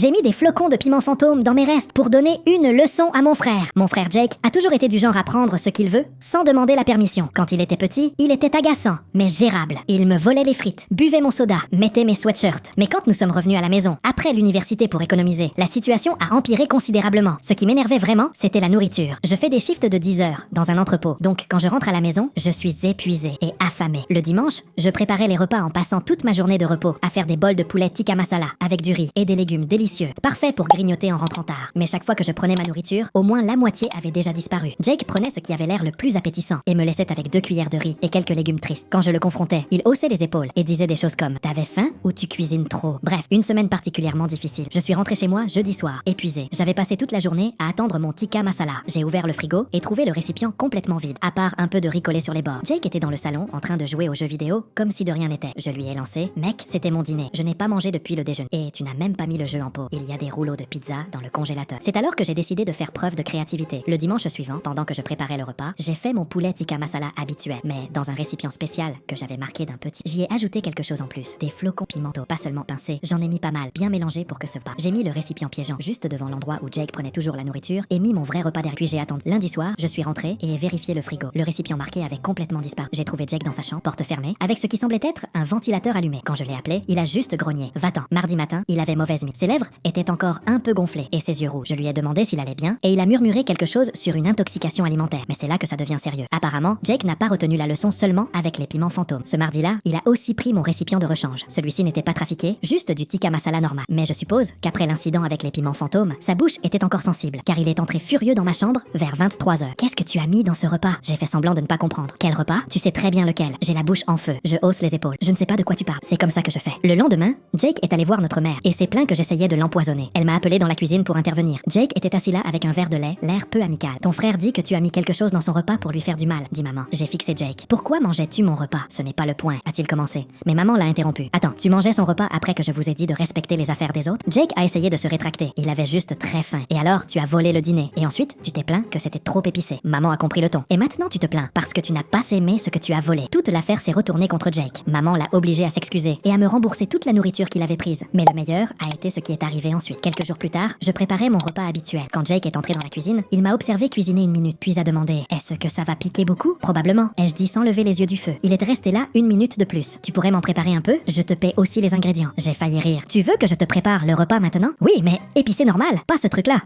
J'ai mis des flocons de piment fantôme dans mes restes pour donner une leçon à mon frère. Mon frère Jake a toujours été du genre à prendre ce qu'il veut sans demander la permission. Quand il était petit, il était agaçant, mais gérable. Il me volait les frites, buvait mon soda, mettait mes sweatshirts. Mais quand nous sommes revenus à la maison, après l'université pour économiser, la situation a empiré considérablement. Ce qui m'énervait vraiment, c'était la nourriture. Je fais des shifts de 10 heures dans un entrepôt. Donc quand je rentre à la maison, je suis épuisée et affamée. Le dimanche, je préparais les repas en passant toute ma journée de repos à faire des bols de poulet tikka masala avec du riz et des légumes délicieux. Parfait pour grignoter en rentrant tard. Mais chaque fois que je prenais ma nourriture, au moins la moitié avait déjà disparu. Jake prenait ce qui avait l'air le plus appétissant et me laissait avec 2 cuillères de riz et quelques légumes tristes. Quand je le confrontais, il haussait les épaules et disait des choses comme « T'avais faim ou tu cuisines trop ?» Bref, une semaine particulièrement difficile. Je suis rentrée chez moi jeudi soir, épuisée. J'avais passé toute la journée à attendre mon tikka masala. J'ai ouvert le frigo et trouvé le récipient complètement vide, à part un peu de riz collé sur les bords. Jake était dans le salon en train de jouer aux jeux vidéo comme si de rien n'était. Je lui ai lancé « Mec, c'était mon dîner. Je n'ai pas mangé depuis le déjeuner. Et tu n'as même pas mis le jeu en pot. Il y a des rouleaux de pizza dans le congélateur. » C'est alors que j'ai décidé de faire preuve de créativité. Le dimanche suivant, pendant que je préparais le repas, j'ai fait mon poulet tikka masala habituel, mais dans un récipient spécial que j'avais marqué d'un petit. J'y ai ajouté quelque chose en plus. Des flocons pimento, pas seulement pincés. J'en ai mis pas mal, bien mélangé pour que ce pas. J'ai mis le récipient piégeant juste devant l'endroit où Jake prenait toujours la nourriture et mis mon vrai repas derrière. Puis j'ai attendu. Lundi soir, je suis rentrée et ai vérifié le frigo. Le récipient marqué avait complètement disparu. J'ai trouvé Jake dans sa chambre, porte fermée, avec ce qui semblait être un ventilateur allumé. Quand je l'ai appelé, il a juste grogné. Va-t'en. Mardi matin, il avait mauvaise mine. Ses lèvres étaient encore un peu gonflées et ses yeux rouges. Je lui ai demandé s'il allait bien et il a murmuré quelque chose sur une intoxication alimentaire. Mais c'est là que ça devient sérieux. Apparemment, Jake n'a pas retenu la leçon seulement avec les piments fantômes. Ce mardi-là, il a aussi pris mon récipient de rechange. Celui-ci n'était pas trafiqué, juste du tikka masala normal. Mais je suppose qu'après l'incident avec les piments fantômes, sa bouche était encore sensible, car il est entré furieux dans ma chambre vers 23 heures. Qu'est-ce que tu as mis dans ce repas? J'ai fait semblant de ne pas comprendre. Quel repas? Tu sais très bien lequel. J'ai la bouche en feu. Je hausse les épaules. Je ne sais pas de quoi tu parles. C'est comme ça que je fais. Le lendemain, Jake est allé voir notre mère et s'est plaint que j'essayais de l'empoisonner. Elle m'a appelé dans la cuisine pour intervenir. Jake était assis là avec un verre de lait, l'air peu amical. Ton frère dit que tu as mis quelque chose dans son repas pour lui faire du mal, dit maman. J'ai fixé Jake. Pourquoi mangeais-tu mon repas? Ce n'est pas le point, a-t-il commencé. Mais maman l'a interrompu. Attends, tu mangeais son repas après que je vous ai dit de respecter les affaires des autres? Jake a essayé de se rétracter. Il avait juste très faim. Et alors, tu as volé le dîner. Et ensuite, tu t'es plaint que c'était trop épicé. Maman a compris le ton. Et maintenant, tu te plains parce que tu n'as pas aimé ce que tu as volé. Toute l'affaire s'est retournée contre Jake. Maman l'a obligé à s'excuser et à me rembourser toute la nourriture qu'il avait prise. Mais le meilleur a été ce qui est arrivé ensuite. Quelques jours plus tard, je préparais mon repas habituel. Quand Jake est entré dans la cuisine, il m'a observé cuisiner 1 minute, puis a demandé « Est-ce que ça va piquer beaucoup ?» Probablement, ai-je dit sans lever les yeux du feu. Il était resté là 1 minute de plus. Tu pourrais m'en préparer un peu? Je te paie aussi les ingrédients. J'ai failli rire. Tu veux que je te prépare le repas maintenant? Oui, mais épicé normal, pas ce truc-là.